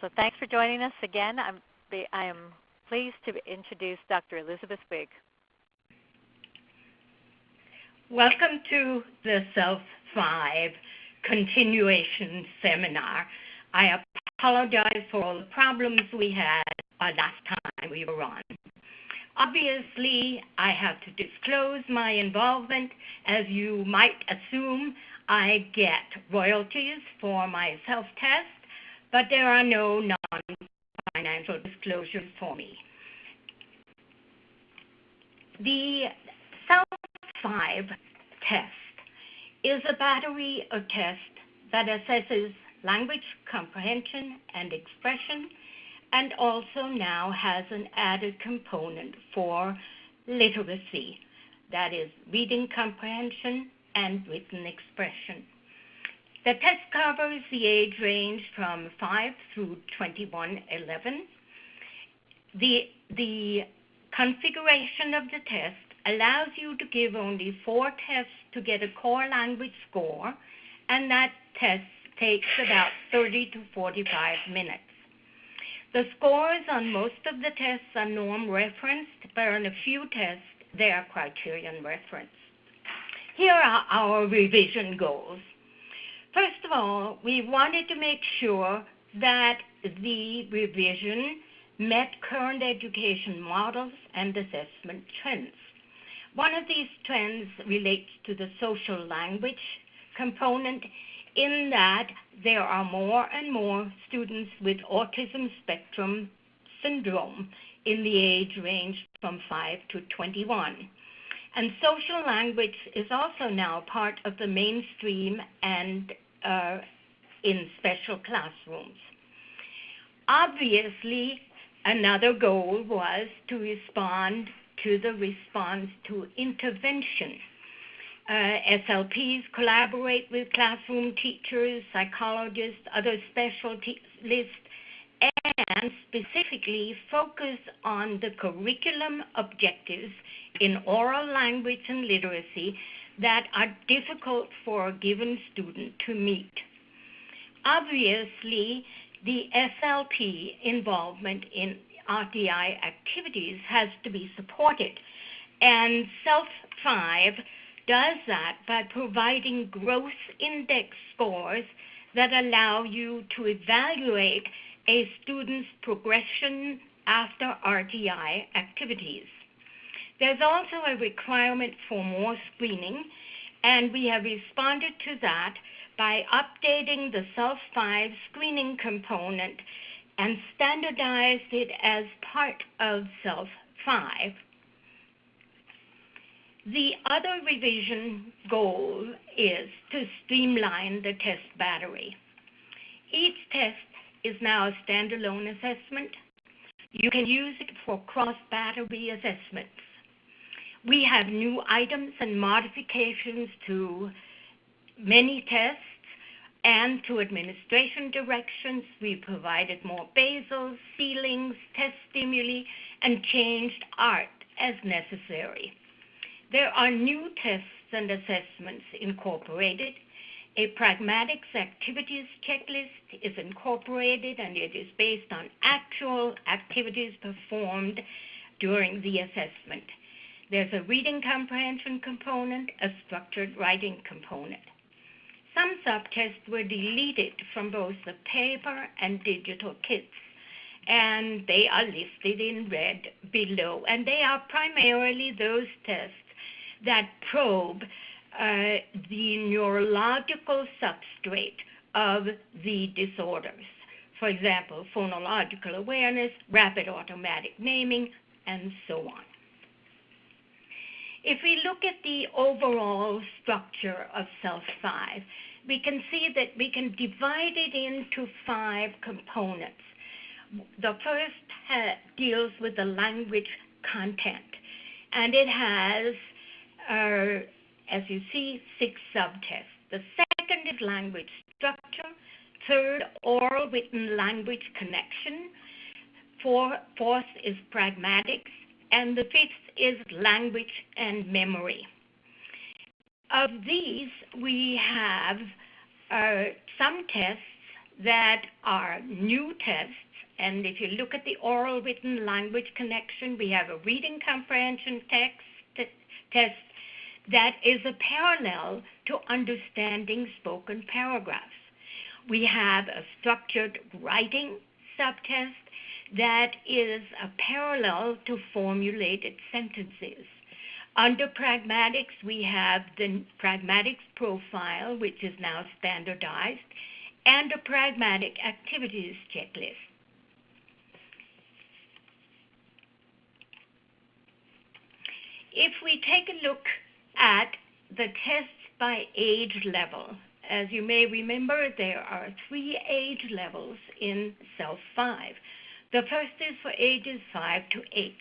So thanks for joining us again. I am pleased to introduce Dr. Elisabeth Wiig. Welcome to the CELF-5 continuation seminar. I apologize for all the problems we had last time we were on. Obviously, I have to disclose my involvement. As you might assume, I get royalties for my self-test, but there are no non-financial disclosures for me. The CELF-5 test is a battery of tests that assesses language comprehension and expression, and also now has an added component for literacy, that is reading comprehension and written expression. The test covers the age range from 5 through 21-11. The configuration of the test allows you to give only 4 tests to get a core language score, and that test takes about 30 to 45 minutes. The scores on most of the tests are norm referenced, but on a few tests they are criterion referenced. Here are our revision goals. First of all, we wanted to make sure that the revision met current education models and assessment trends. One of these trends relates to the social language component, in that there are more and more students with autism spectrum syndrome in the age range from 5 to 21. And social language is also now part of the mainstream and in special classrooms. Obviously, another goal was to respond to the response to intervention. SLPs collaborate with classroom teachers, psychologists, other specialists, and specifically focus on the curriculum objectives in oral language and literacy that are difficult for a given student to meet. Obviously, the SLP involvement in RTI activities has to be supported, and CELF-5 does that by providing growth index scores that allow you to evaluate a student's progression after RTI activities. There's also a requirement for more screening, and we have responded to that by updating the CELF-5 screening component and standardized it as part of CELF-5. The other revision goal is to streamline the test battery. Each test is now a standalone assessment. You can use it for cross-battery assessments. We have new items and modifications to many tests and to administration directions. We provided more basals, ceilings, test stimuli, and changed art as necessary. There are new tests and assessments incorporated. A Pragmatic activities checklist is incorporated, and it is based on actual activities performed during the assessment. There's a reading comprehension component, a structured writing component. Some subtests were deleted from both the paper and digital kits, and they are listed in red below, and they are primarily those tests that probe the neurological substrate of the disorders. For example, phonological awareness, rapid automatic naming, and so on. If we look at the overall structure of CELF-5, we can see that we can divide it into 5 components. The first deals with the language content, and it has as you see, 6 subtests. The second is language structure. Third, oral written language connection. Fourth is pragmatics. And the 5th is language and memory. Of these, we have some tests that are new tests. And if you look at the oral written language connection, we have a reading comprehension test that is a parallel to understanding spoken paragraphs. We have a structured writing subtest that is a parallel to formulated sentences. Under Pragmatics, we have the Pragmatics profile, which is now standardized, and a Pragmatic activities checklist. If we take a look at the tests by age level, as you may remember, there are 3 age levels in CELF-5. The first is for ages 5 to 8.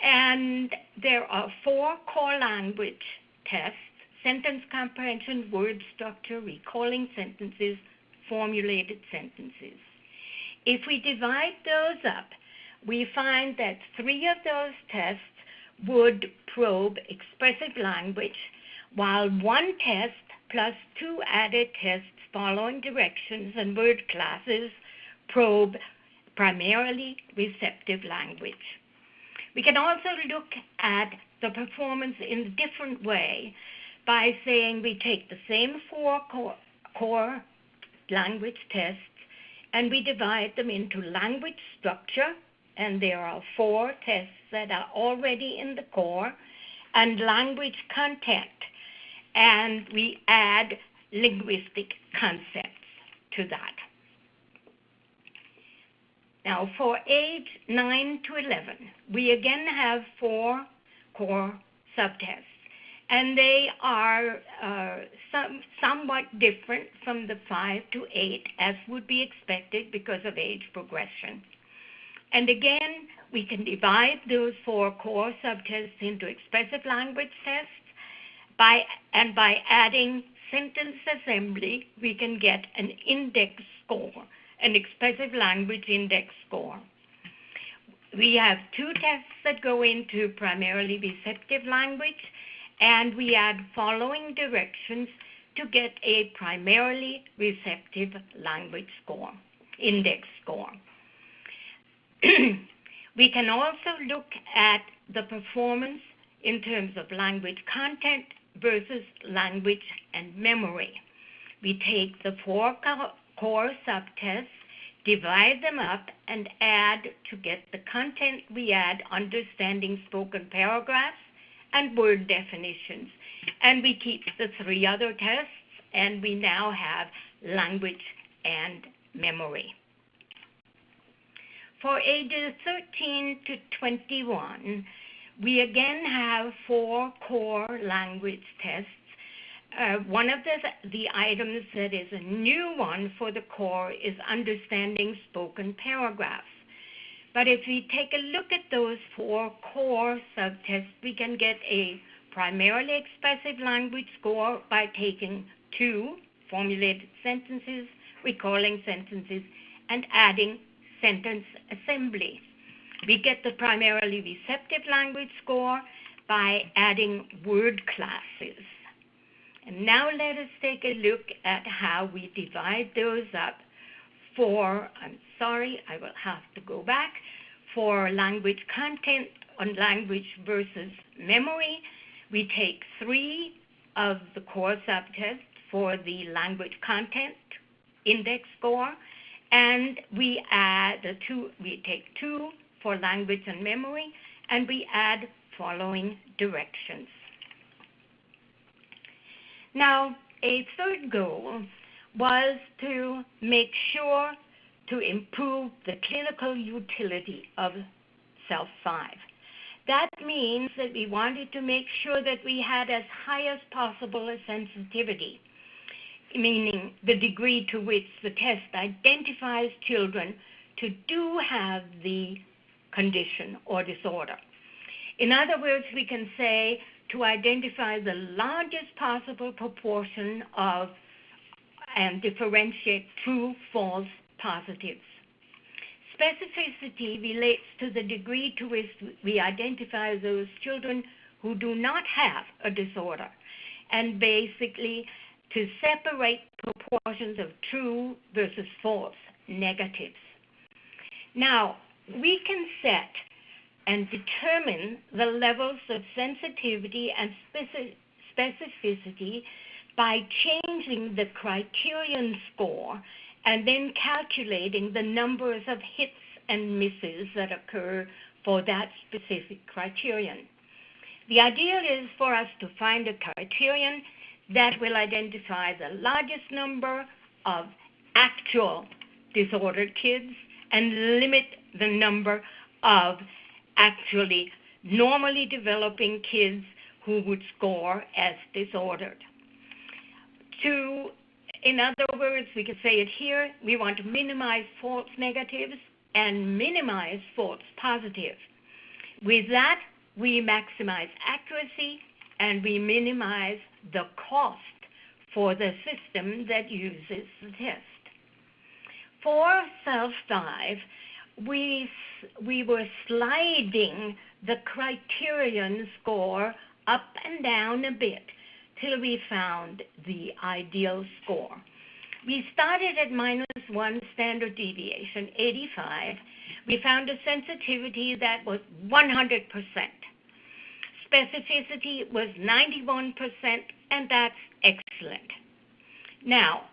And there are 4 core language tests: sentence comprehension, word structure, recalling sentences, formulated sentences. If we divide those up, we find that 3 of those tests would probe expressive language, while 1 test plus 2 added tests following directions and word classes probe primarily receptive language. We can also look at the performance in a different way by saying we take the same 4 core language tests and we divide them into language structure, and there are 4 tests that are already in the core, and language content, and we add linguistic concepts to that. Now, for age 9 to 11, we again have 4 core subtests, and they are somewhat different from the 5 to 8, as would be expected because of age progression. And again, we can divide those 4 core subtests into expressive language tests, by adding sentence assembly, we can get an index score, an expressive language index score. We have 2 tests that go into primarily receptive language, and we add following directions to get a primarily receptive language score, index score. We can also look at the performance in terms of language content versus language and memory. We take the 4 core subtests, divide them up, and add to get the content. We add understanding spoken paragraphs and word definitions. And we keep the 3 other tests, and we now have language and memory. For ages 13 to 21, we again have 4 core language tests. One of the items that is a new one for the core is understanding spoken paragraphs. But if we take a look at those 4 core subtests, we can get a primarily expressive language score by taking 2 formulated sentences, recalling sentences, and adding sentence assembly. We get the primarily receptive language score by adding word classes. And now let us take a look at how we divide those up for, I will have to go back, for language content on language versus memory. We take 3 of the core subtests for the language content index score, and we take 2 for language and memory, and we add following directions. Now, a third goal was to make sure to improve the clinical utility of CELF-5. That means that we wanted to make sure that we had as high as possible a sensitivity, meaning the degree to which the test identifies children who do have the condition or disorder. In other words, we can say to identify the largest possible proportion of and differentiate true, false, positives. Specificity relates to the degree to which we identify those children who do not have a disorder, and basically to separate proportions of true versus false negatives. Now, we can set and determine the levels of sensitivity and specificity by changing the criterion score and then calculating the numbers of hits and misses that occur for that specific criterion. The ideal is for us to find a criterion that will identify the largest number of actual disordered kids and limit the number of actually normally developing kids who would score as disordered. In other words, we can say it here, we want to minimize false negatives and minimize false positives. With that, we maximize accuracy and we minimize the cost for the system that uses the test. For CELF-5, we were sliding the criterion score up and down a bit till we found the ideal score. We started at -1 standard deviation, 85. We found a sensitivity that was 100%. Specificity was 91%, and that's excellent. Now,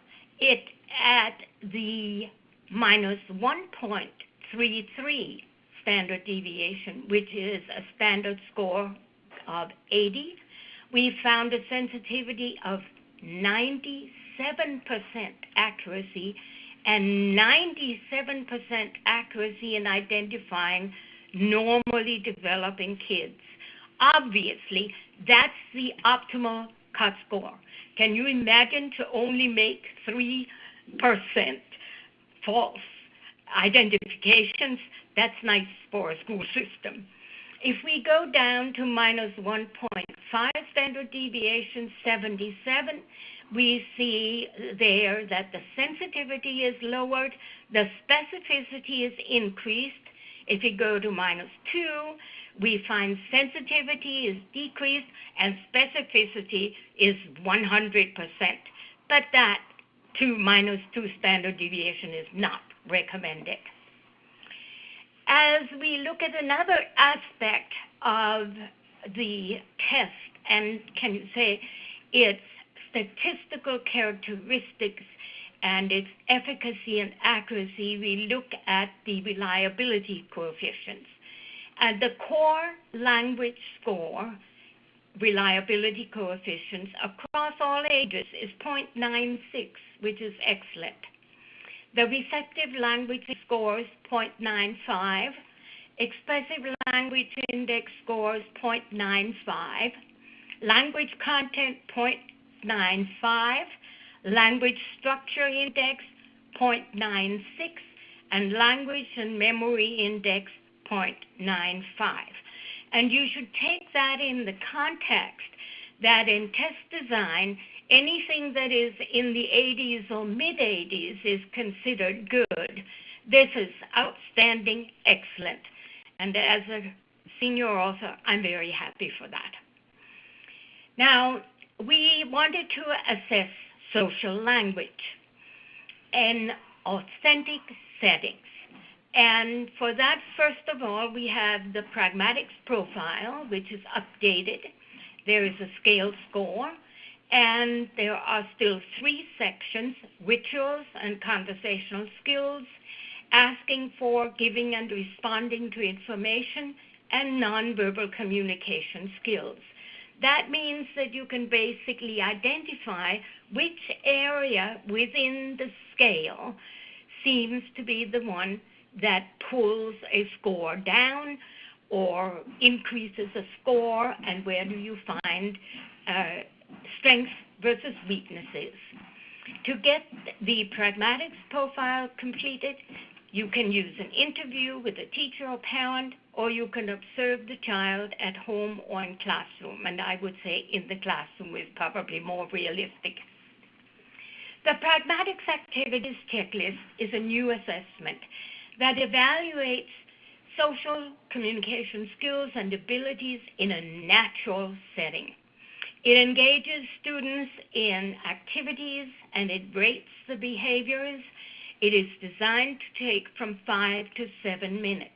at the -1.33 standard deviation, which is a standard score of 80, we found a sensitivity of 97% accuracy and 97% accuracy in identifying normally developing kids. Obviously, that's the optimal cut score. Can you imagine to only make 3% false identifications? That's nice for a school system. If we go down to -1.5 standard deviation, 77, we see there that the sensitivity is lowered, the specificity is increased. If we go to -2, we find sensitivity is decreased and specificity is 100%. But that to -2 standard deviation is not recommended. As we look at another aspect of the test, and can you say its statistical characteristics and its efficacy and accuracy, we look at the reliability coefficients. And the core language score reliability coefficients across all ages is 0.96, which is excellent. The receptive language scores 0.95, expressive language index scores 0.95, language content 0.95, language structure index 0.96, and language and memory index 0.95. And you should take that in the context that in test design, anything that is in the 80s or mid-80s is considered good. This is outstanding, excellent. And as a senior author, I'm very happy for that. Now, we wanted to assess social language in authentic settings. And for that, first of all, we have the Pragmatic profile, which is updated. There is a scale score. And there are still 3 sections: rituals and conversational skills, asking for, giving and responding to information, and nonverbal communication skills. That means that you can basically identify which area within the scale seems to be the one that pulls a score down or increases a score, and where do you find strengths versus weaknesses. To get the Pragmatic profile completed, you can use an interview with a teacher or parent, or you can observe the child at home or in classroom. And I would say in the classroom is probably more realistic. The Pragmatics Activities Checklist is a new assessment that evaluates social communication skills and abilities in a natural setting. It engages students in activities and it rates the behaviors. It is designed to take from 5 to 7 minutes.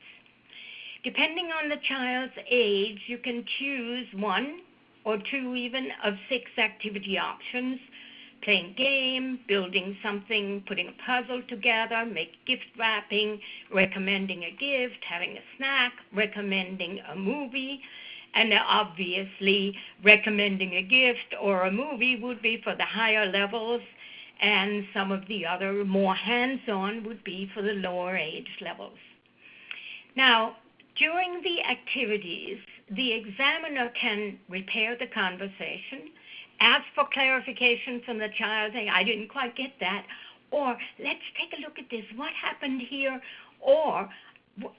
Depending on the child's age, you can choose 1 or 2 even of 6 activity options: playing game, building something, putting a puzzle together, make gift wrapping, recommending a gift, having a snack, recommending a movie. And obviously, recommending a gift or a movie would be for the higher levels, and some of the other more hands-on would be for the lower age levels. Now, during the activities, the examiner can repair the conversation, ask for clarification from the child, saying, I didn't quite get that, or let's take a look at this, what happened here, or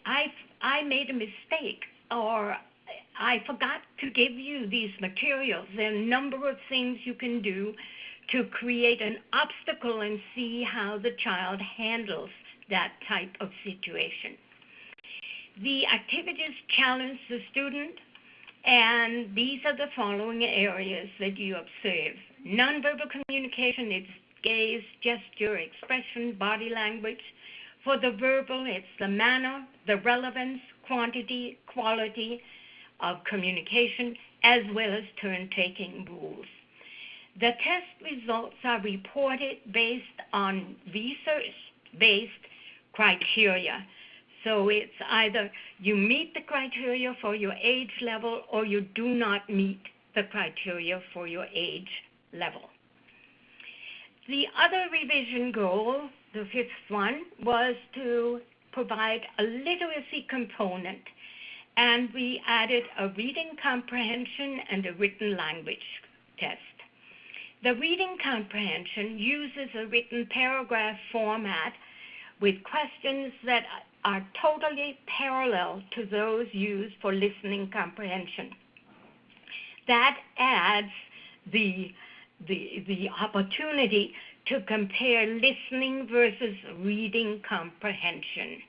I made a mistake, or I forgot to give you these materials. There are a number of things you can do to create an obstacle and see how the child handles that type of situation. The activities challenge the student, and these are the following areas that you observe. Nonverbal communication, it's gaze, gesture, expression, body language. For the verbal, it's the manner, the relevance, quantity, quality of communication, as well as turn-taking rules. The test results are reported based on research-based criteria. So it's either you meet the criteria for your age level or you do not meet the criteria for your age level. The other revision goal, the 5th one, was to provide a literacy component, and we added a reading comprehension and a written language test. The reading comprehension uses a written paragraph format with questions that are totally parallel to those used for listening comprehension. That adds the opportunity to compare listening versus reading comprehension.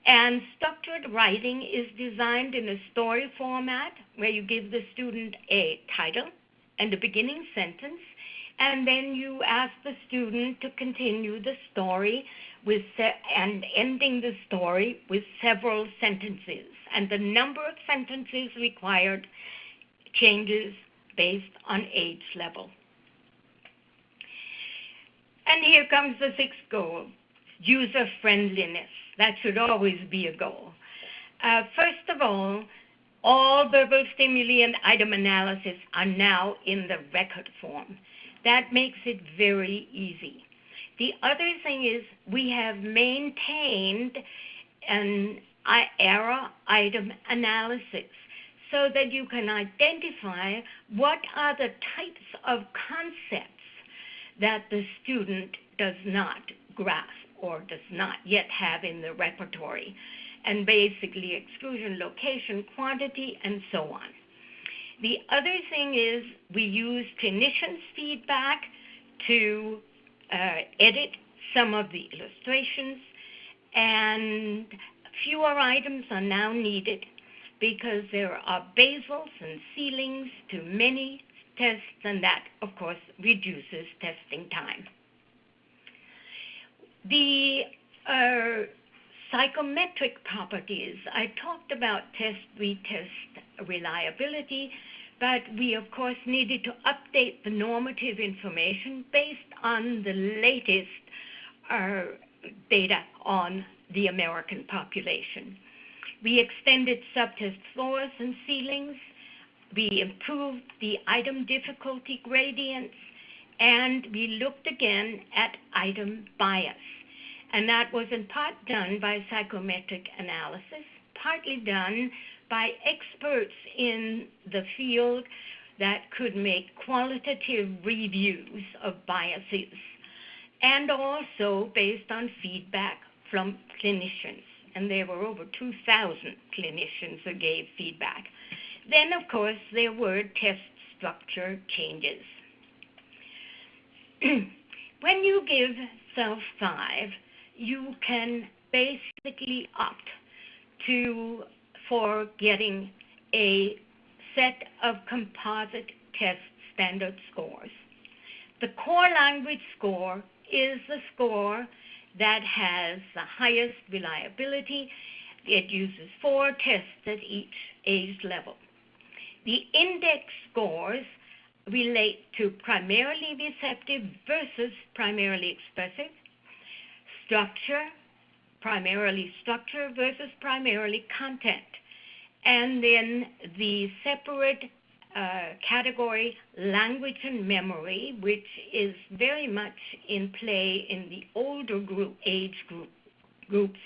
And structured writing is designed in a story format where you give the student a title and a beginning sentence, and then you ask the student to continue the story and ending the story with several sentences. And the number of sentences required changes based on age level. And here comes the 6th goal, user friendliness. That should always be a goal. First of all verbal stimuli and item analysis are now in the record form. That makes it very easy. The other thing is we have maintained an error item analysis so that you can identify what are the types of concepts that the student does not grasp or does not yet have in the repertory, and basically exclusion, location, quantity, and so on. The other thing is we use clinicians' feedback to edit some of the illustrations, and fewer items are now needed because there are basals and ceilings to many tests, and that, of course, reduces testing time. The psychometric properties, I talked about test, retest reliability, but we, of course, needed to update the normative information based on the latest data on the American population. We extended subtest floors and ceilings. We improved the item difficulty gradients, and we looked again at item bias. And that was in part done by psychometric analysis, partly done by experts in the field that could make qualitative reviews of biases, and also based on feedback from clinicians. And there were over 2,000 clinicians who gave feedback. Then, of course, there were test structure changes. When you give CELF-5, you can basically opt for getting a set of composite test standard scores. The core language score is the score that has the highest reliability. It uses 4 tests at each age level. The index scores relate to primarily receptive versus primarily expressive, structure, primarily structure versus primarily content, and then the separate category language and memory, which is very much in play in the older groups.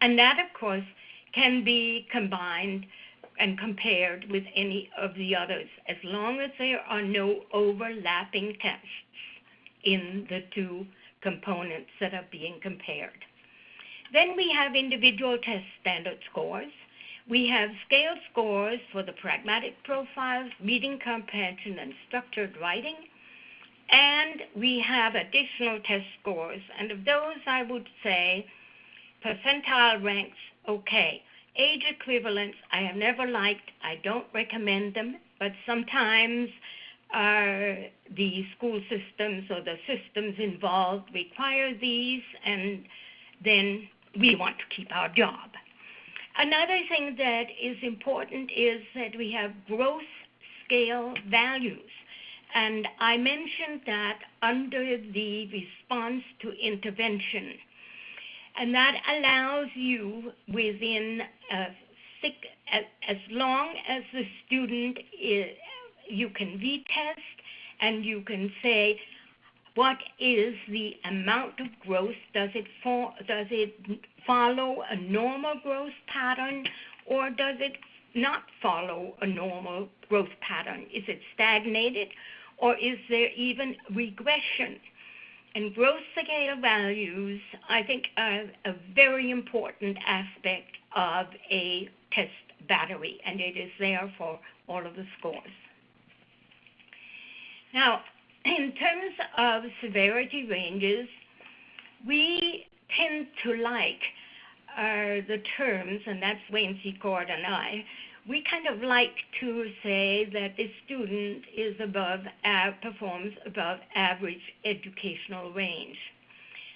And that, of course, can be combined and compared with any of the others, as long as there are no overlapping tests in the 2 components that are being compared. Then we have individual test standard scores. We have scale scores for the pragmatic profiles, reading comprehension, and structured writing. And we have additional test scores. And of those, I would say percentile ranks, okay. Age equivalents, I have never liked. I don't recommend them. But sometimes the school systems or the systems involved require these, and then we want to keep our job. Another thing that is important is that we have growth scale values. And I mentioned that under the response to intervention. And that allows you within as long as the student is, you can retest and you can say, what is the amount of growth? Does it follow a normal growth pattern, or does it not follow a normal growth pattern? Is it stagnated, or is there even regression? And growth scale values, I think, are a very important aspect of a test battery, and it is there for all of the scores. Now, in terms of severity ranges, we tend to like the terms, and that's Wayne Secord and I, we kind of like to say that the student is performs above average educational range.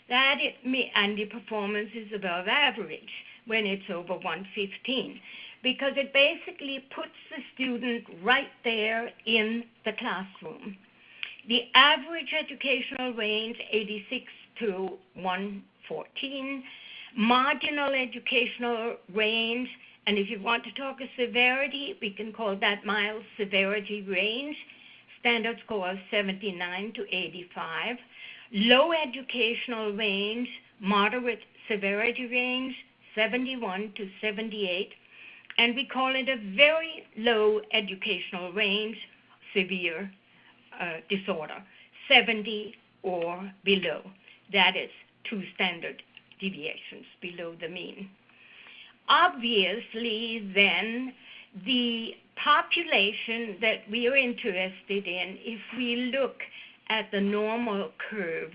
And the performance is above average when it's over 115, because it basically puts the student right there in the classroom. The average educational range, 86 to 114. Marginal educational range, and if you want to talk of severity, we can call that mild severity range. Standard score of 79 to 85. Low educational range, moderate severity range, 71 to 78. And we call it a very low educational range, severe disorder, 70 or below. That is 2 standard deviations below the mean. Obviously, then, the population that we are interested in, if we look at the normal curve,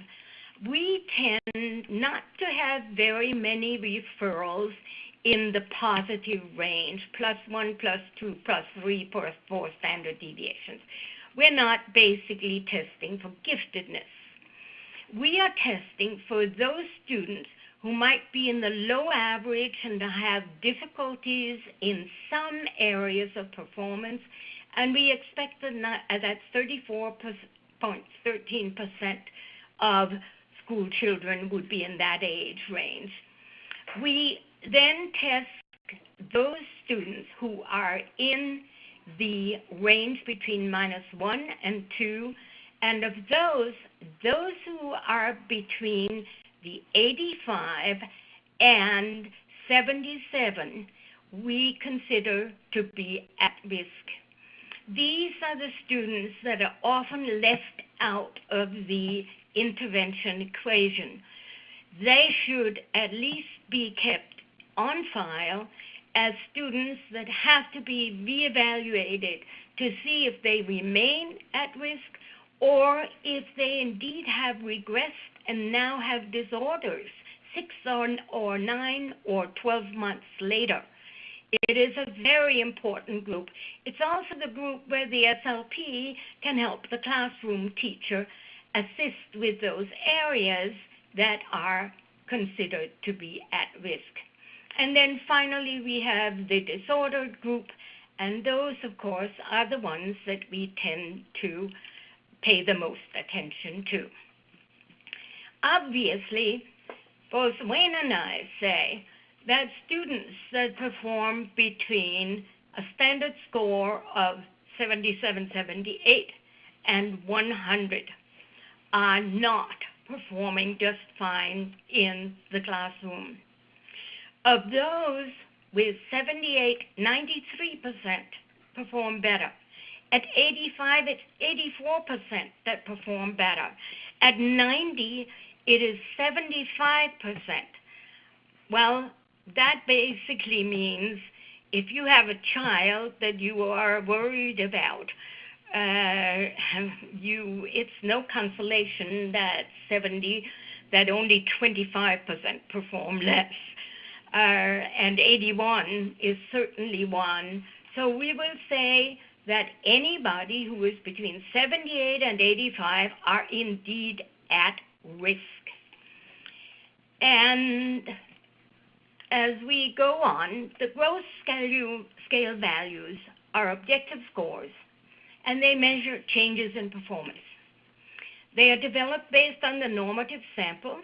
we tend not to have very many referrals in the positive range, +1, +2, +3, +4 standard deviations. We're not basically testing for giftedness. We are testing for those students who might be in the low average and have difficulties in some areas of performance, and we expect that 34.13% of school children would be in that age range. We then test those students who are in the range between -1 and 2, and of those who are between the 85 and 77, we consider to be at risk. These are the students that are often left out of the intervention equation. They should at least be kept on file as students that have to be reevaluated to see if they remain at risk or if they indeed have regressed and now have disorders 6 or 9 or 12 months later. It is a very important group. It's also the group where the SLP can help the classroom teacher assist with those areas that are considered to be at risk. And then finally, we have the disordered group, and those, of course, are the ones that we tend to pay the most attention to. Obviously, both Wayne and I say that students that perform between a standard score of 77, 78 and 100 are not performing just fine in the classroom. Of those with 78, 93% perform better. At 85, it's 84% that perform better. At 90, it is 75%. Well, that basically means if you have a child that you are worried about, it's no consolation that only 25% perform less. And 81 is certainly one. So we will say that anybody who is between 78 and 85 are indeed at risk. And as we go on, the gross scale values are objective scores, and they measure changes in performance. They are developed based on the normative sample,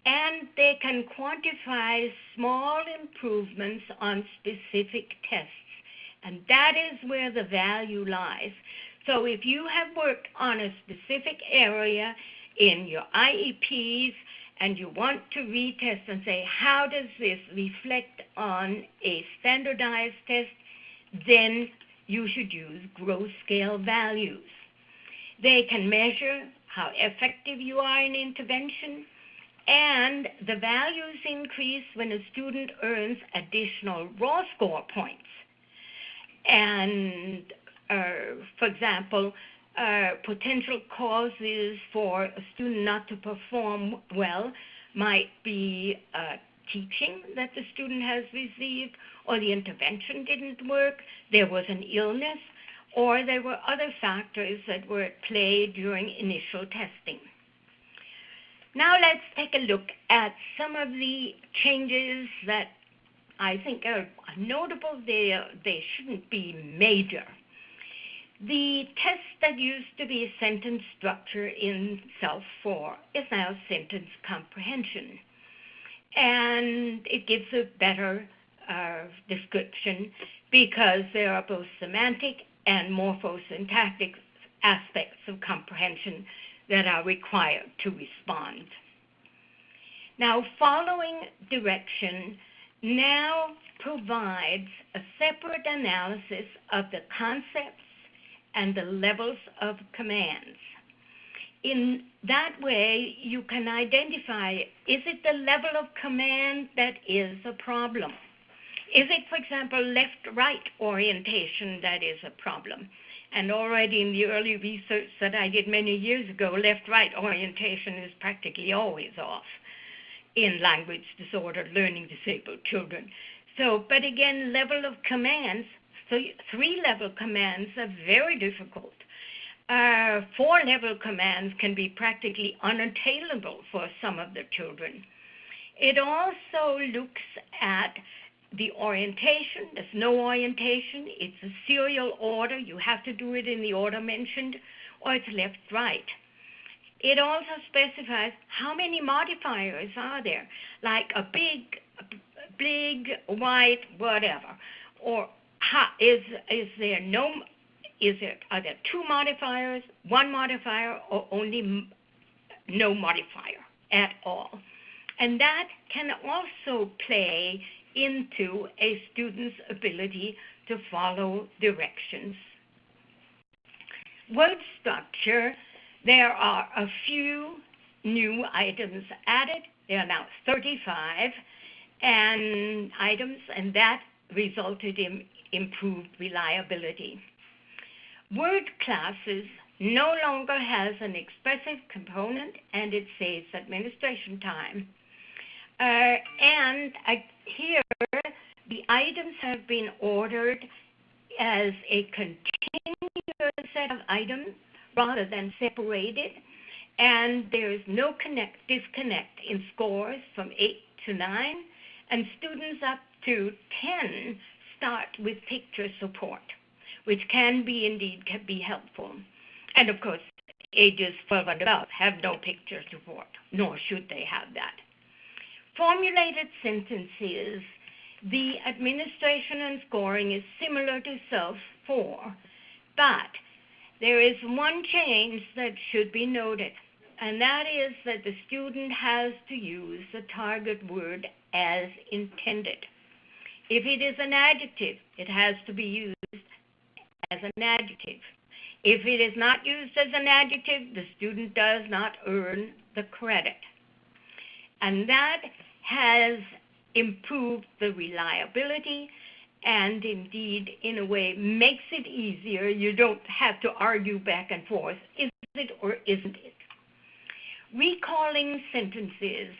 and they can quantify small improvements on specific tests. And that is where the value lies. So if you have worked on a specific area in your IEPs and you want to retest and say, how does this reflect on a standardized test, then you should use gross scale values. They can measure how effective you are in intervention, and the values increase when a student earns additional raw score points. And, for example, potential causes for a student not to perform well might be teaching that the student has received, or the intervention didn't work, there was an illness, or there were other factors that were at play during initial testing. Now let's take a look at some of the changes that I think are notable. They shouldn't be major. The test that used to be sentence structure in CELF-4 is now sentence comprehension. And it gives a better description because there are both semantic and morphosyntactic aspects of comprehension that are required to respond. Now, following direction now provides a separate analysis of the concepts and the levels of commands. In that way, you can identify, is it the level of command that is a problem? Is it, for example, left-right orientation that is a problem? And already in the early research that I did many years ago, left-right orientation is practically always off in language disordered, learning disabled children. So, but again, level of commands, so 3-level commands are very difficult. 4-level commands can be practically unattainable for some of the children. It also looks at the orientation. There's no orientation. It's a serial order. You have to do it in the order mentioned, or it's left-right. It also specifies how many modifiers are there, like a big, white, whatever. Or are there 2 modifiers, 1 modifier, or only no modifier at all? And that can also play into a student's ability to follow directions. Word structure, there are a few new items added. There are now 35 items, and that resulted in improved reliability. Word classes no longer has an expressive component, and it saves administration time. Here, the items have been ordered as a continuous set of items rather than separated, and there is no disconnect in scores from 8 to 9, and students up to 10 start with picture support, which can be helpful. And of course, ages 12 and above have no picture support, nor should they have that. Formulated sentences, the administration and scoring is similar to CELF-4, but there is one change that should be noted, and that is that the student has to use the target word as intended. If it is an adjective, it has to be used as an adjective. If it is not used as an adjective, the student does not earn the credit. And that has improved the reliability and indeed, in a way, makes it easier. You don't have to argue back and forth. Is it or isn't it? Recalling sentences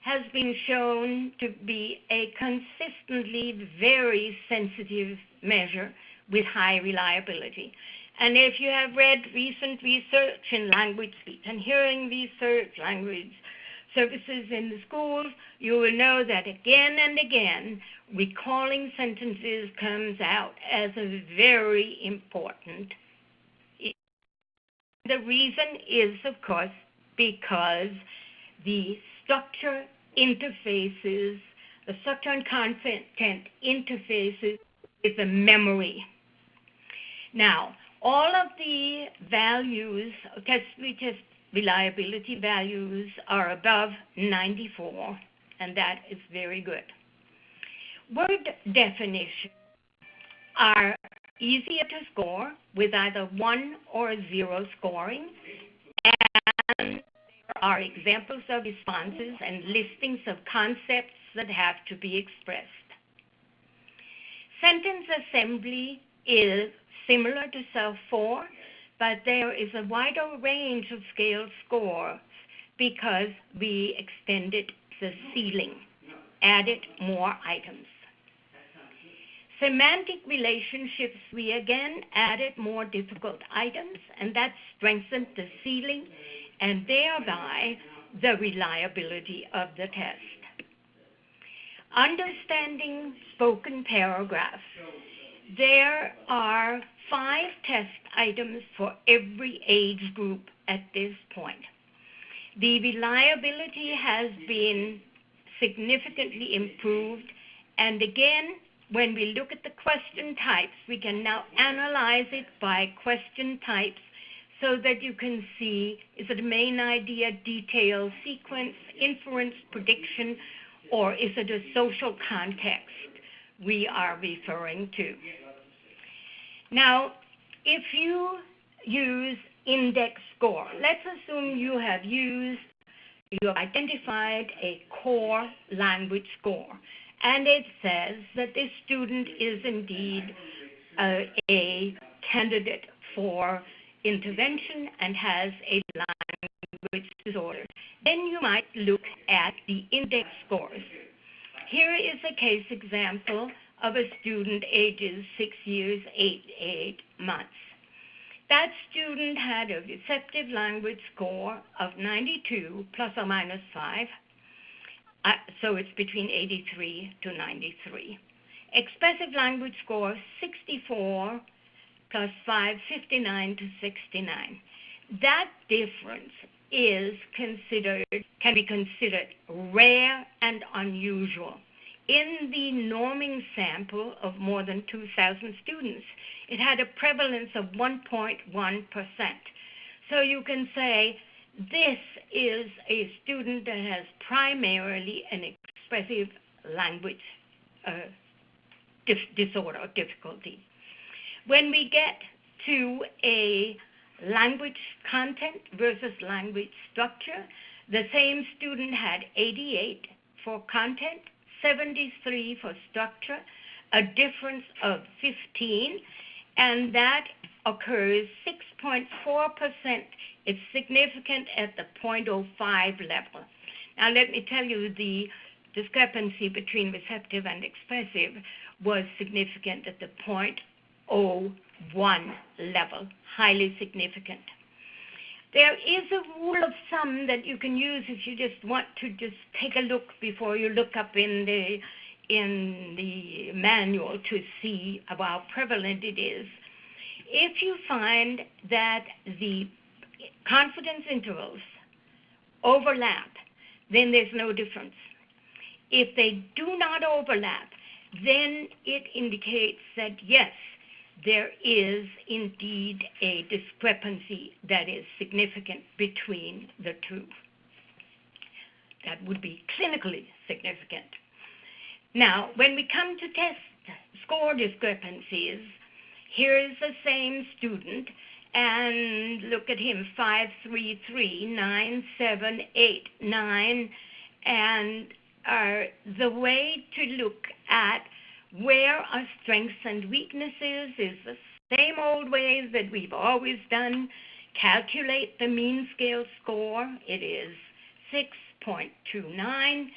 has been shown to be a consistently very sensitive measure with high reliability. And if you have read recent research in language, speech, and hearing research, language services in the schools, you will know that again and again, recalling sentences comes out as a very important issue. The reason is, of course, because the structure interfaces, the structure and content interfaces with the memory. Now, all of the values, test reliability values are above 94, and that is very good. Word definitions are easier to score with either 1 or 0 scoring, and there are examples of responses and listings of concepts that have to be expressed. Sentence assembly is similar to CELF-4, but there is a wider range of scale scores because we extended the ceiling, added more items. Semantic relationships, we again added more difficult items, and that strengthened the ceiling and thereby the reliability of the test. Understanding spoken paragraphs. There are 5 test items for every age group at this point. The reliability has been significantly improved, and again, when we look at the question types, we can now analyze it by question types so that you can see, is it a main idea, detail, sequence, inference, prediction, or is it a social context we are referring to? Now, if you use index score, let's assume you have identified a core language score, and it says that this student is indeed a candidate for intervention and has a language disorder. Then you might look at the index scores. Here is a case example of a student ages 6 years, 8 months. That student had a receptive language score of 92 plus or minus 5. So it's between 83 to 93. Expressive language score 64 plus 5, 59 to 69. That difference can be considered rare and unusual. In the norming sample of more than 2,000 students, it had a prevalence of 1.1%. So you can say this is a student that has primarily an expressive language disorder or difficulty. When we get to a language content versus language structure, the same student had 88 for content, 73 for structure, a difference of 15, and that occurs 6.4%. It's significant at the 0.05 level. Now let me tell you, the discrepancy between receptive and expressive was significant at the 0.01 level, highly significant. There is a rule of thumb that you can use if you just want to just take a look before you look up in the manual to see how prevalent it is. If you find that the confidence intervals overlap, then there's no difference. If they do not overlap, then it indicates that yes, there is indeed a discrepancy that is significant between the two. That would be clinically significant. Now, when we come to test score discrepancies, here is the same student, and look at him, 533, 9789, and the way to look at where are strengths and weaknesses is the same old ways that we've always done. Calculate the mean scale score. It is 6.29,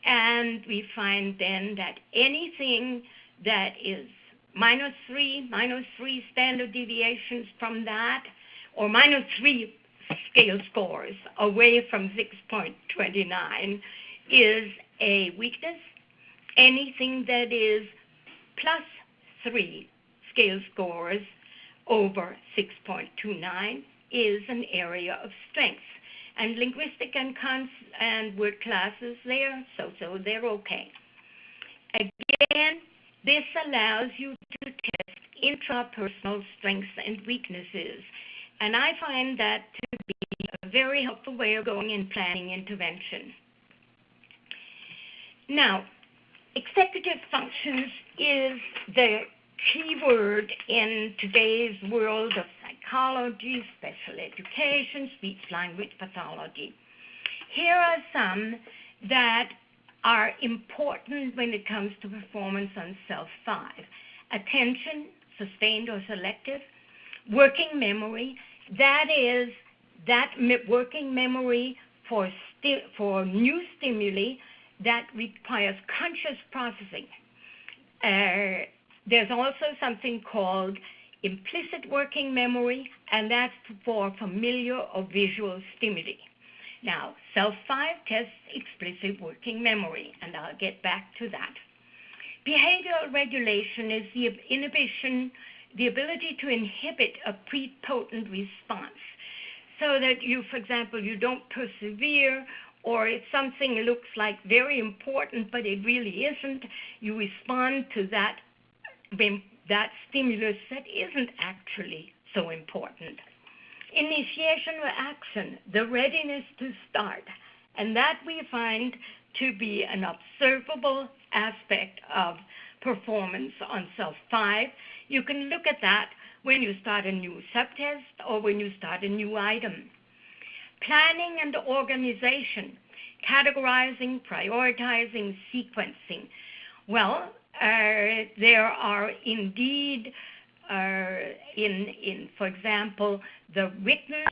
and we find then that anything that is minus three standard deviations from that, or minus 3 scale scores away from 6.29 is a weakness. Anything that is plus 3 scale scores over 6.29 is an area of strength. And linguistic and word classes there, so they're okay. Again, this allows you to test intrapersonal strengths and weaknesses. And I find that to be a very helpful way of going in planning intervention. Now, executive functions is the key word in today's world of psychology, special education, speech-language pathology. Here are some that are important when it comes to performance on CELF-5. Attention, sustained or selective. Working memory, that is that working memory for new stimuli that requires conscious processing. There's also something called implicit working memory, and that's for familiar or visual stimuli. Now, CELF-5 tests explicit working memory, and I'll get back to that. Behavioral regulation is the inhibition, the ability to inhibit a prepotent response, so that you, for example, you don't persevere, or if something looks like very important but it really isn't, you respond to that stimulus that isn't actually so important. Initiation or action, the readiness to start, and that we find to be an observable aspect of performance on CELF-5. You can look at that when you start a new subtest or when you start a new item. Planning and organization, categorizing, prioritizing, sequencing. Well, there are indeed, for example, the written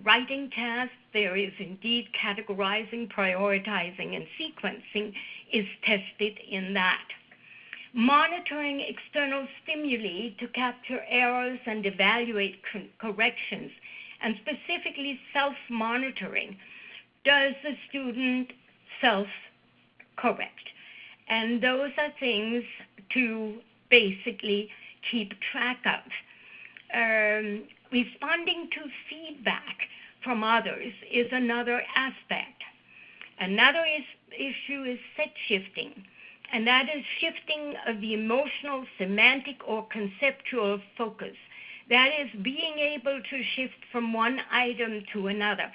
writing task, there is indeed categorizing, prioritizing, and sequencing is tested in that. Monitoring external stimuli to capture errors and evaluate corrections, and specifically self-monitoring. Does the student self-correct? And those are things to basically keep track of. Responding to feedback from others is another aspect. Another issue is set shifting, and that is shifting of the emotional, semantic, or conceptual focus. That is being able to shift from one item to another.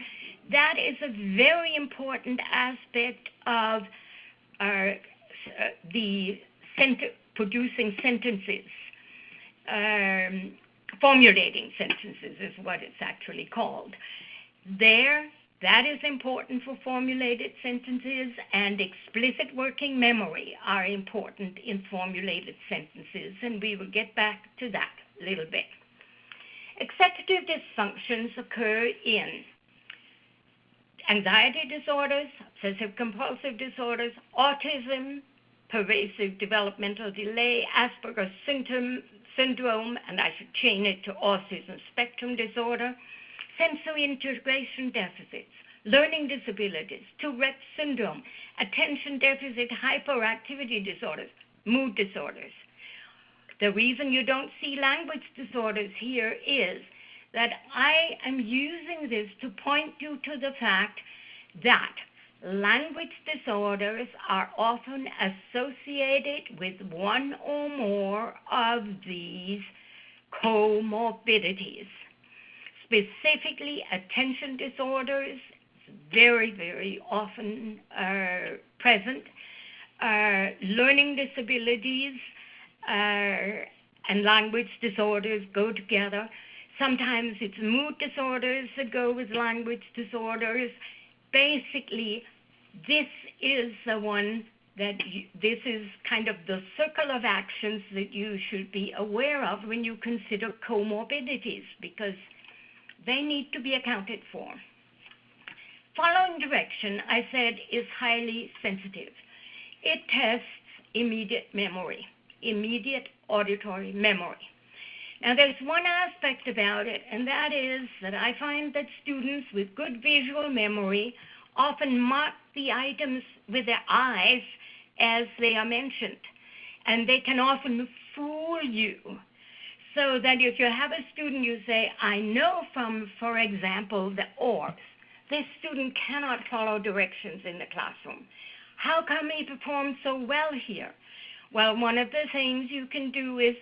That is a very important aspect of producing sentences. Formulating sentences is what it's actually called. That is important for formulated sentences, and explicit working memory are important in formulated sentences, and we will get back to that a little bit. Executive dysfunctions occur in anxiety disorders, obsessive-compulsive disorders, autism, pervasive developmental delay, Asperger's syndrome, and I should chain it to autism spectrum disorder, sensory integration deficits, learning disabilities, Tourette syndrome, attention deficit hyperactivity disorders, mood disorders. The reason you don't see language disorders here is that I am using this to point you to the fact that language disorders are often associated with one or more of these comorbidities. Specifically, attention disorders very, very often present. Learning disabilities and language disorders go together. Sometimes it's mood disorders that go with language disorders. Basically, this is the one that this is kind of the circle of actions that you should be aware of when you consider comorbidities, because they need to be accounted for. Following direction, I said, is highly sensitive. It tests immediate memory, immediate auditory memory. Now, there's one aspect about it, and that is that I find that students with good visual memory often mark the items with their eyes as they are mentioned, and they can often fool you. So that if you have a student, you say, I know from, for example, the orbs, this student cannot follow directions in the classroom. How come he performed so well here? Well, one of the things you can do is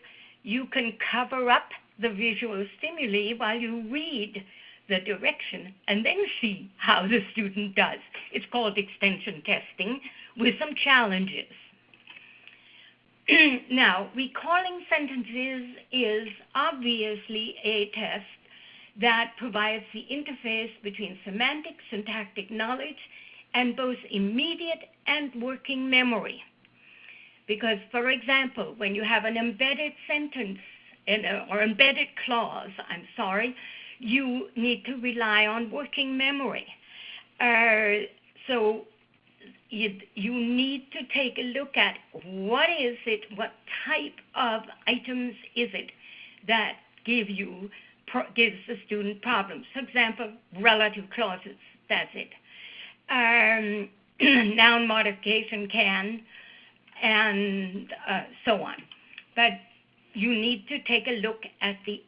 you can cover up the visual stimuli while you read the direction and then see how the student does. It's called extension testing with some challenges. Now, recalling sentences is obviously a test that provides the interface between semantic, syntactic knowledge and both immediate and working memory. Because, for example, when you have an embedded sentence or embedded clause, you need to rely on working memory. So you need to take a look at what is it, what type of items is it that gives the student problems. For example, relative clauses, that's it. Noun modification can, and so on. But you need to take a look at the